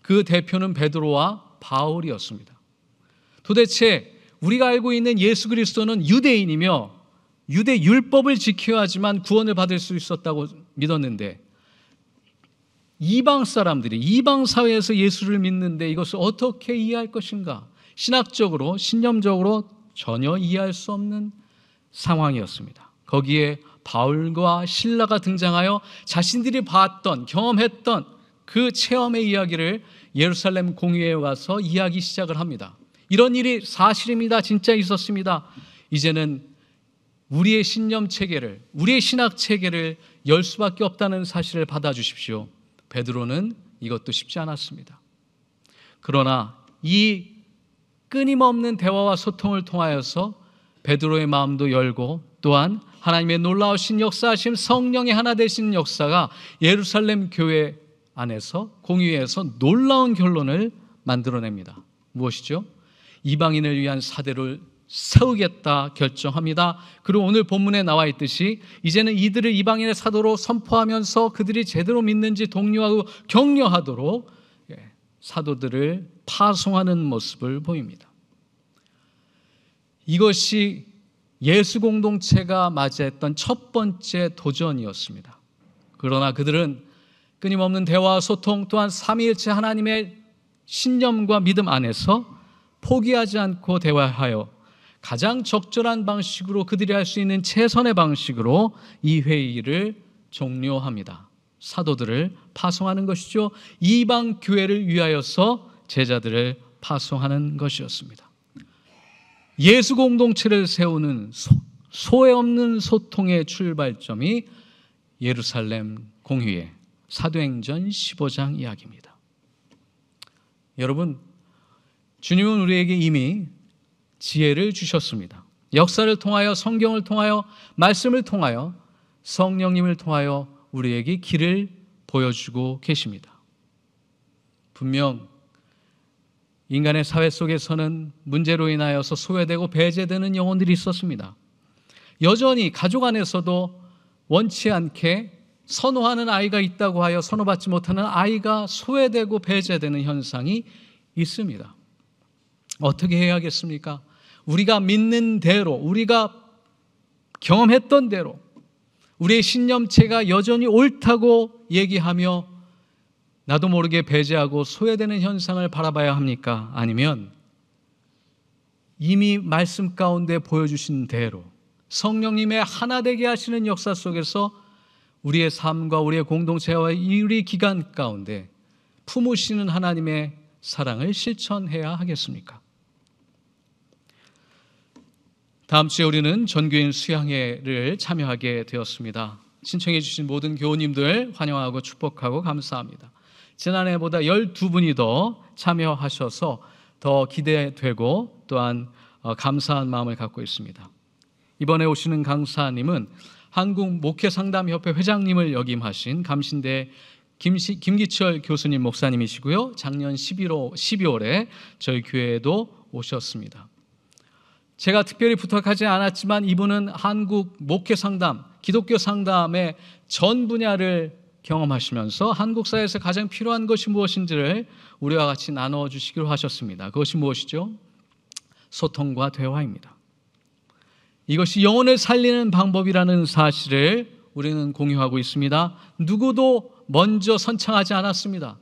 그 대표는 베드로와 바울이었습니다. 도대체 우리가 알고 있는 예수 그리스도는 유대인이며 유대 율법을 지켜야지만 구원을 받을 수 있었다고 믿었는데 이방 사람들이 이방 사회에서 예수를 믿는데 이것을 어떻게 이해할 것인가? 신학적으로 신념적으로 전혀 이해할 수 없는 상황이었습니다. 거기에 바울과 실라가 등장하여 자신들이 봤던 경험했던 그 체험의 이야기를 예루살렘 공회에 와서 이야기 시작을 합니다. 이런 일이 사실입니다. 진짜 있었습니다. 이제는 우리의 신념 체계를, 우리의 신학 체계를 열 수밖에 없다는 사실을 받아주십시오. 베드로는 이것도 쉽지 않았습니다. 그러나 이 끊임없는 대화와 소통을 통하여서 베드로의 마음도 열고 또한 하나님의 놀라우신 역사하심 성령의 하나 되시는 역사가 예루살렘 교회 안에서 공의회에서 놀라운 결론을 만들어냅니다. 무엇이죠? 이방인을 위한 사대를 세우겠다 결정합니다. 그리고 오늘 본문에 나와 있듯이 이제는 이들을 이방인의 사도로 선포하면서 그들이 제대로 믿는지 독려하고 격려하도록 사도들을 파송하는 모습을 보입니다. 이것이 예수 공동체가 맞이했던 첫 번째 도전이었습니다. 그러나 그들은 끊임없는 대화와 소통 또한 삼위일체 하나님의 신념과 믿음 안에서 포기하지 않고 대화하여 가장 적절한 방식으로 그들이 할 수 있는 최선의 방식으로 이 회의를 종료합니다. 사도들을 파송하는 것이죠. 이방 교회를 위하여서 제자들을 파송하는 것이었습니다. 예수 공동체를 세우는 소외 없는 소통의 출발점이 예루살렘 공회의 사도행전 15장 이야기입니다. 여러분, 주님은 우리에게 이미 지혜를 주셨습니다. 역사를 통하여, 성경을 통하여, 말씀을 통하여, 성령님을 통하여 우리에게 길을 보여주고 계십니다. 분명 인간의 사회 속에서는 문제로 인하여서 소외되고 배제되는 영혼들이 있었습니다. 여전히 가족 안에서도 원치 않게 선호하는 아이가 있다고 하여 선호받지 못하는 아이가 소외되고 배제되는 현상이 있습니다. 어떻게 해야겠습니까? 우리가 믿는 대로, 우리가 경험했던 대로 우리의 신념체가 여전히 옳다고 얘기하며 나도 모르게 배제하고 소외되는 현상을 바라봐야 합니까? 아니면 이미 말씀 가운데 보여주신 대로 성령님의 하나 되게 하시는 역사 속에서 우리의 삶과 우리의 공동체와 우리 기간 가운데 품으시는 하나님의 사랑을 실천해야 하겠습니까? 다음 주에 우리는 전교인 수양회를 참여하게 되었습니다. 신청해 주신 모든 교우님들 환영하고 축복하고 감사합니다. 지난해보다 12분이 더 참여하셔서 더 기대되고 또한 감사한 마음을 갖고 있습니다. 이번에 오시는 강사님은 한국목회상담협회 회장님을 역임하신 감신대 김기철 교수님 목사님이시고요. 작년 12월에 저희 교회에도 오셨습니다. 제가 특별히 부탁하지 않았지만 이분은 한국 목회상담, 기독교 상담의 전 분야를 경험하시면서 한국 사회에서 가장 필요한 것이 무엇인지를 우리와 같이 나눠주시기로 하셨습니다. 그것이 무엇이죠? 소통과 대화입니다. 이것이 영혼을 살리는 방법이라는 사실을 우리는 공유하고 있습니다. 누구도 먼저 선창하지 않았습니다.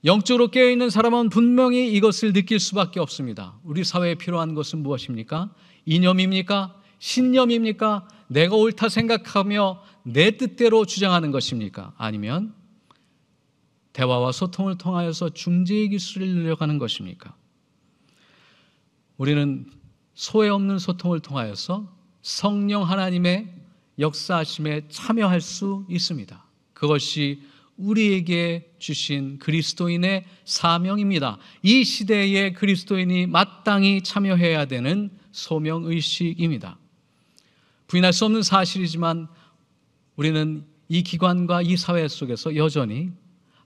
영적으로 깨어있는 사람은 분명히 이것을 느낄 수밖에 없습니다. 우리 사회에 필요한 것은 무엇입니까? 이념입니까? 신념입니까? 내가 옳다 생각하며 내 뜻대로 주장하는 것입니까? 아니면 대화와 소통을 통하여서 중재의 기술을 늘려가는 것입니까? 우리는 소외 없는 소통을 통하여서 성령 하나님의 역사하심에 참여할 수 있습니다. 그것이 우리에게 주신 그리스도인의 사명입니다. 이 시대의 그리스도인이 마땅히 참여해야 되는 소명의식입니다. 부인할 수 없는 사실이지만 우리는 이 기관과 이 사회 속에서 여전히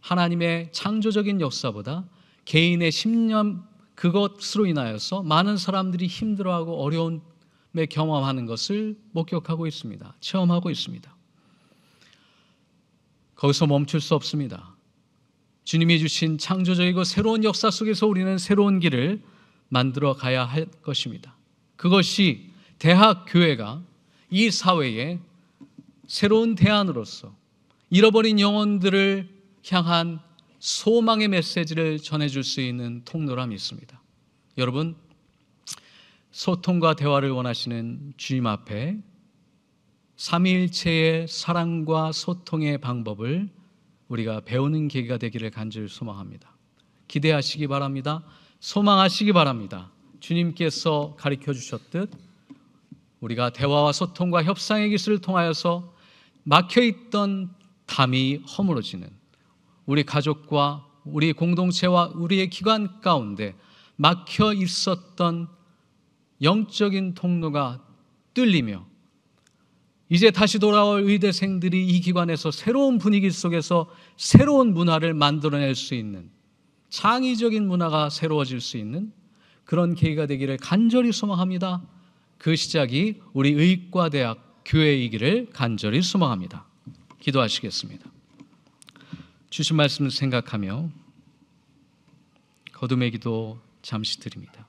하나님의 창조적인 역사보다 개인의 신념 그것으로 인하여서 많은 사람들이 힘들어하고 어려움에 경험하는 것을 목격하고 있습니다. 체험하고 있습니다. 거기서 멈출 수 없습니다. 주님이 주신 창조적이고 새로운 역사 속에서 우리는 새로운 길을 만들어 가야 할 것입니다. 그것이 대학교회가 이 사회에 새로운 대안으로서 잃어버린 영혼들을 향한 소망의 메시지를 전해줄 수 있는 통로라 믿습니다. 여러분, 소통과 대화를 원하시는 주님 앞에 삼위일체의 사랑과 소통의 방법을 우리가 배우는 계기가 되기를 간절히 소망합니다. 기대하시기 바랍니다. 소망하시기 바랍니다. 주님께서 가르쳐 주셨듯 우리가 대화와 소통과 협상의 기술을 통하여서 막혀있던 담이 허물어지는 우리 가족과 우리 공동체와 우리의 기관 가운데 막혀 있었던 영적인 통로가 뚫리며 이제 다시 돌아올 의대생들이 이 기관에서 새로운 분위기 속에서 새로운 문화를 만들어낼 수 있는 창의적인 문화가 새로워질 수 있는 그런 계기가 되기를 간절히 소망합니다. 그 시작이 우리 의과대학 교회이기를 간절히 소망합니다. 기도하시겠습니다. 주신 말씀을 생각하며 거듭의 기도 잠시 드립니다.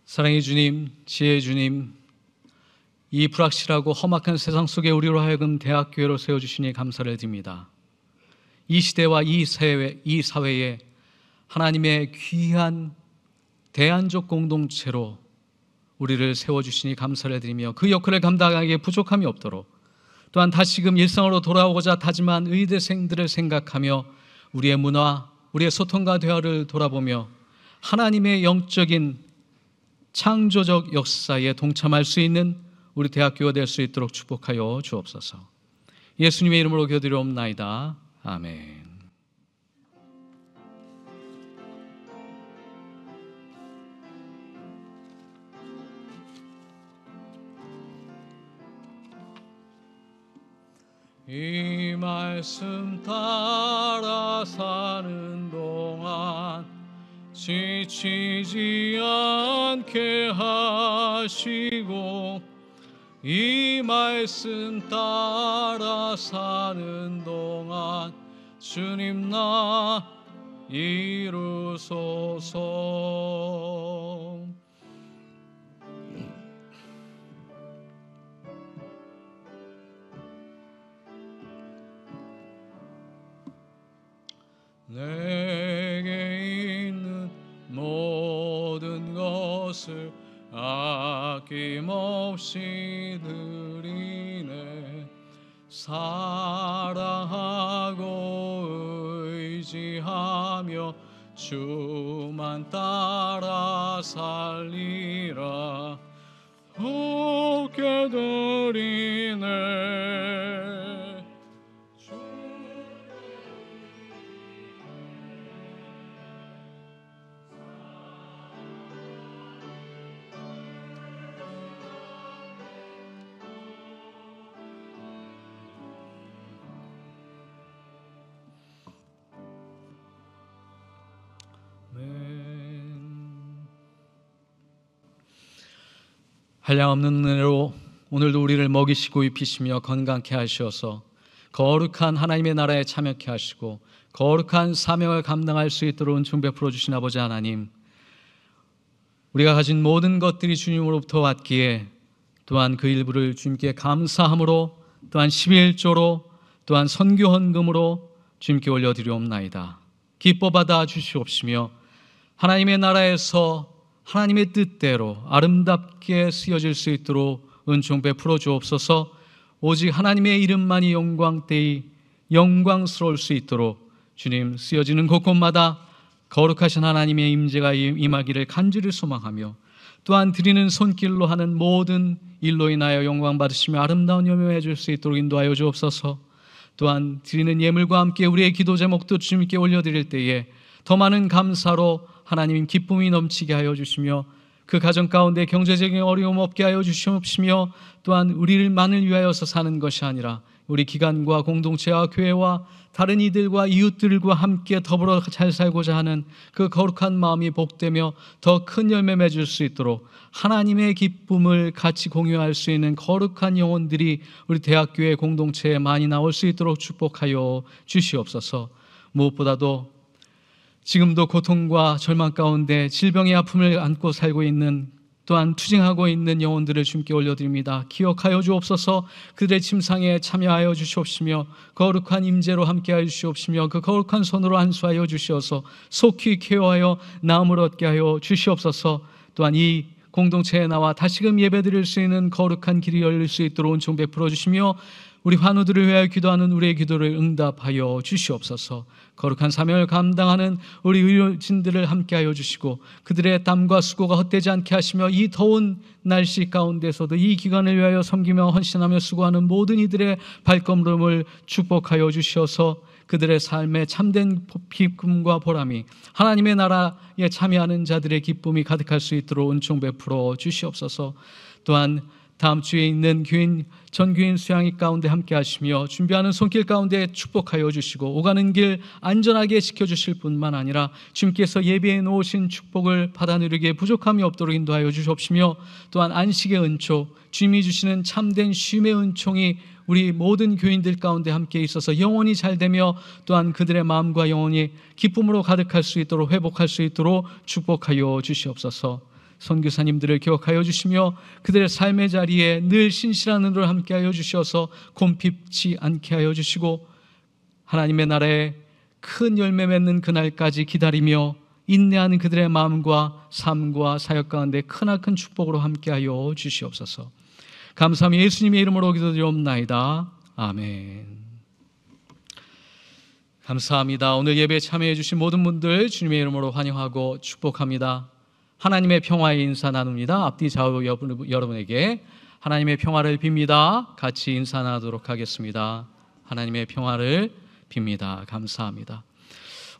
사랑의 주님, 지혜의 주님, 이 불확실하고 험악한 세상 속에 우리로 하여금 대학교회로 세워주시니 감사를 드립니다. 이 시대와 이 사회에 하나님의 귀한 대안적 공동체로 우리를 세워주시니 감사를 드리며 그 역할을 감당하기에 부족함이 없도록, 또한 다시금 일상으로 돌아오고자 다짐한 의대생들을 생각하며 우리의 문화, 우리의 소통과 대화를 돌아보며 하나님의 영적인 창조적 역사에 동참할 수 있는 우리 대학교가 될 수 있도록 축복하여 주옵소서. 예수님의 이름으로 기도드리옵나이다. 아멘. 이 말씀 따라 사는 동안 지치지 않게 하시고, 이 말씀 따라 사는 동안 주님 나 이루소서. 내게 있는 모든 것을 아낌없이 드리네. 사랑하고 의지하며 주만 따라 살리라. 얻게 드리네. 한량없는 은혜로 오늘도 우리를 먹이시고 입히시며 건강케 하시어서 거룩한 하나님의 나라에 참여케 하시고 거룩한 사명을 감당할 수 있도록 은총 베풀어 주신 아버지 하나님, 우리가 가진 모든 것들이 주님으로부터 왔기에 또한 그 일부를 주님께 감사함으로, 또한 11조로, 또한 선교 헌금으로 주님께 올려드리옵나이다. 기뻐 받아 주시옵시며 하나님의 나라에서 하나님의 뜻대로 아름답게 쓰여질 수 있도록 은총 베풀어 주옵소서. 오직 하나님의 이름만이 영광스러울 수 있도록 주님, 쓰여지는 곳곳마다 거룩하신 하나님의 임재가 임하기를 간절히 소망하며, 또한 드리는 손길로 하는 모든 일로 인하여 영광 받으시며 아름다운 염려해 줄 수 있도록 인도하여 주옵소서. 또한 드리는 예물과 함께 우리의 기도 제목도 주님께 올려드릴 때에 더 많은 감사로 하나님 기쁨이 넘치게 하여 주시며, 그 가정 가운데 경제적인 어려움 없게 하여 주시옵시며, 또한 우리만을 위하여서 사는 것이 아니라 우리 기관과 공동체와 교회와 다른 이들과 이웃들과 함께 더불어 잘 살고자 하는 그 거룩한 마음이 복되며 더 큰 열매 맺을 수 있도록 하나님의 기쁨을 같이 공유할 수 있는 거룩한 영혼들이 우리 대학교회 공동체에 많이 나올 수 있도록 축복하여 주시옵소서. 무엇보다도 지금도 고통과 절망 가운데 질병의 아픔을 안고 살고 있는, 또한 투쟁하고 있는 영혼들을 주님께 올려드립니다. 기억하여 주옵소서. 그들의 침상에 참여하여 주시옵시며 거룩한 임재로 함께하여 주시옵시며 그 거룩한 손으로 안수하여 주시어서 속히 케어하여 나음을 얻게 하여 주시옵소서. 또한 이 공동체에 나와 다시금 예배드릴 수 있는 거룩한 길이 열릴 수 있도록 은총 베풀어 주시며 우리 환우들을 위하여 기도하는 우리의 기도를 응답하여 주시옵소서. 거룩한 사명을 감당하는 우리 의료진들을 함께하여 주시고 그들의 땀과 수고가 헛되지 않게 하시며 이 더운 날씨 가운데서도 이 기간을 위하여 섬기며 헌신하며 수고하는 모든 이들의 발걸음을 축복하여 주셔서 그들의 삶에 참된 기쁨과 보람이 하나님의 나라에 참여하는 자들의 기쁨이 가득할 수 있도록 은총 베풀어 주시옵소서. 또한 다음 주에 있는 전교인 수양회 가운데 함께 하시며 준비하는 손길 가운데 축복하여 주시고 오가는 길 안전하게 지켜주실 뿐만 아니라 주님께서 예비해 놓으신 축복을 받아 누리기에 부족함이 없도록 인도하여 주시옵시며 또한 안식의 은총, 주님이 주시는 참된 쉼의 은총이 우리 모든 교인들 가운데 함께 있어서 영혼이 잘되며 또한 그들의 마음과 영혼이 기쁨으로 가득할 수 있도록 회복할 수 있도록 축복하여 주시옵소서. 선교사님들을 기억하여 주시며 그들의 삶의 자리에 늘 신실한 은혜로 함께하여 주셔서 곰핍지 않게 하여 주시고 하나님의 나라에 큰 열매 맺는 그날까지 기다리며 인내하는 그들의 마음과 삶과 사역 가운데 크나큰 축복으로 함께하여 주시옵소서. 감사하며 예수님의 이름으로 기도드리옵나이다. 아멘. 감사합니다. 오늘 예배에 참여해 주신 모든 분들 주님의 이름으로 환영하고 축복합니다. 하나님의 평화의 인사 나눕니다. 앞뒤 좌우 여러분에게 하나님의 평화를 빕니다. 같이 인사 나누도록 하겠습니다. 하나님의 평화를 빕니다. 감사합니다.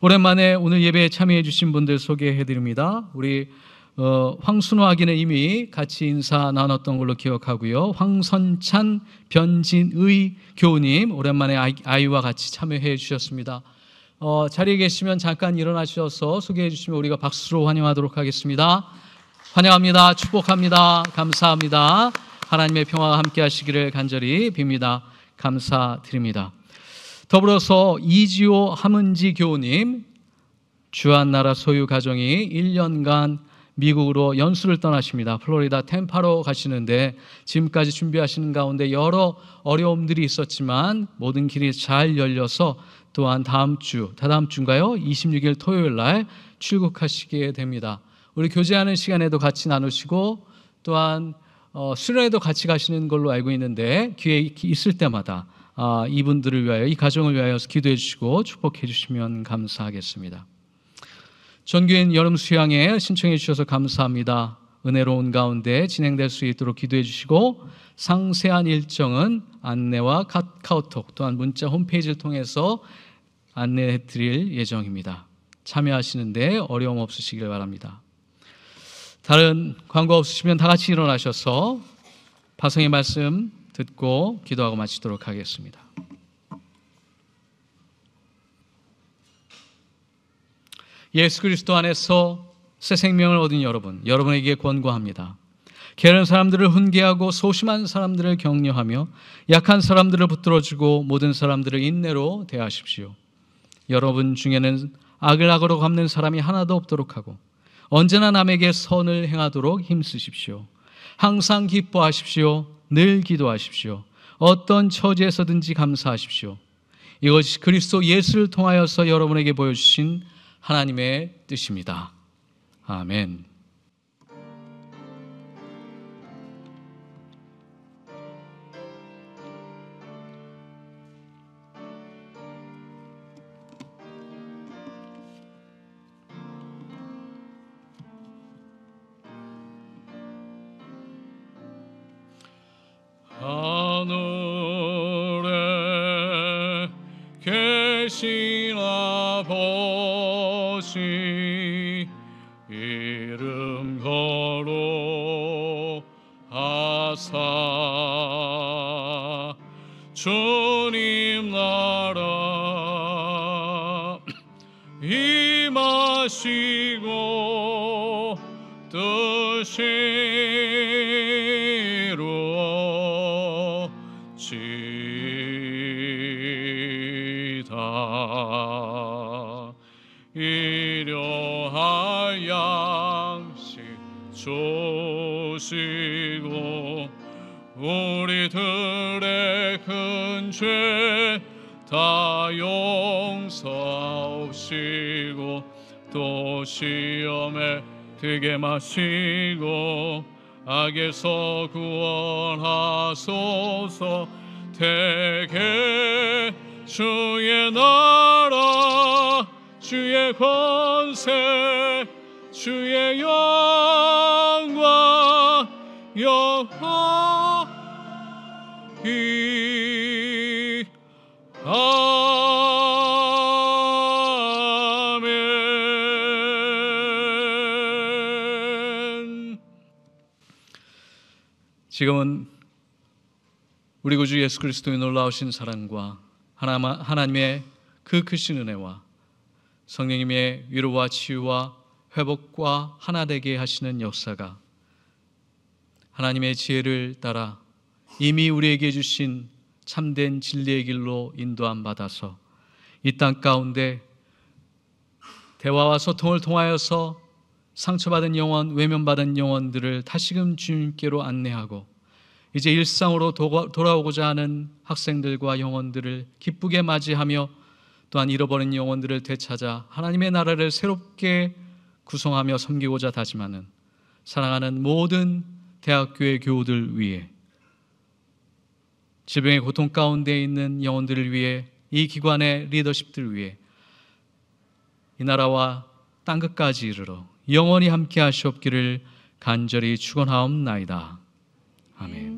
오랜만에 오늘 예배에 참여해 주신 분들 소개해 드립니다. 우리 황순호 아기는 이미 같이 인사 나눴던 걸로 기억하고요. 황선찬, 변진의 교우님 오랜만에 아이와 같이 참여해 주셨습니다. 자리에 계시면 잠깐 일어나셔서 소개해 주시면 우리가 박수로 환영하도록 하겠습니다. 환영합니다. 축복합니다. 감사합니다. 하나님의 평화가 함께 하시기를 간절히 빕니다. 감사드립니다. 더불어서 이지호 함은지 교우님, 주한나라 소유 가정이 1년간 미국으로 연수를 떠나십니다. 플로리다 템파로 가시는데 지금까지 준비하시는 가운데 여러 어려움들이 있었지만 모든 길이 잘 열려서 또한 다다음 주인가요? 26일 토요일 날 출국하시게 됩니다. 우리 교제하는 시간에도 같이 나누시고 또한 수련회도 같이 가시는 걸로 알고 있는데 기회 있을 때마다 이분들을 위하여 이 가정을 위하여 기도해 주시고 축복해 주시면 감사하겠습니다. 전교인 여름 수양회 신청해 주셔서 감사합니다. 은혜로운 가운데 진행될 수 있도록 기도해 주시고 상세한 일정은 안내와 카카오톡 또한 문자 홈페이지를 통해서 안내해 드릴 예정입니다. 참여하시는데 어려움 없으시길 바랍니다. 다른 광고 없으시면 다 같이 일어나셔서 파송의 말씀 듣고 기도하고 마치도록 하겠습니다. 예수 그리스도 안에서 새 생명을 얻은 여러분에게 권고합니다. 게으른 사람들을 훈계하고 소심한 사람들을 격려하며 약한 사람들을 붙들어주고 모든 사람들을 인내로 대하십시오. 여러분 중에는 악을 악으로 갚는 사람이 하나도 없도록 하고 언제나 남에게 선을 행하도록 힘쓰십시오. 항상 기뻐하십시오. 늘 기도하십시오. 어떤 처지에서든지 감사하십시오. 이것이 그리스도 예수를 통하여서 여러분에게 보여주신 하나님의 뜻입니다. 아멘. 하늘에 계신 아버지 이름 거룩하사 주님 나라 임하시고 뜻이 이루어지다. 일용할 양식 주시고 우리들의 큰 죄 다 용서하시고 또 시험에 되게 마시고 악에서 구원하소서. 되게 주의 나라 주의 권세 주의 영광 영원히 아멘. 지금은 우리 구주 예수 그리스도의 놀라우신 사랑과 하나님의 그 크신 은혜와 성령님의 위로와 치유와 회복과 하나 되게 하시는 역사가 하나님의 지혜를 따라 이미 우리에게 주신 참된 진리의 길로 인도함 받아서 이 땅 가운데 대화와 소통을 통하여서 상처받은 영혼, 외면받은 영혼들을 다시금 주님께로 안내하고 이제 일상으로 돌아오고자 하는 학생들과 영혼들을 기쁘게 맞이하며 또한 잃어버린 영혼들을 되찾아 하나님의 나라를 새롭게 구성하며 섬기고자 다짐하는 사랑하는 모든 대학교의 교우들 위해, 질병의 고통 가운데 있는 영혼들을 위해, 이 기관의 리더십들 위해 이 나라와 땅끝까지 이르러 영원히 함께 하시옵기를 간절히 축원하옵나이다. 아멘.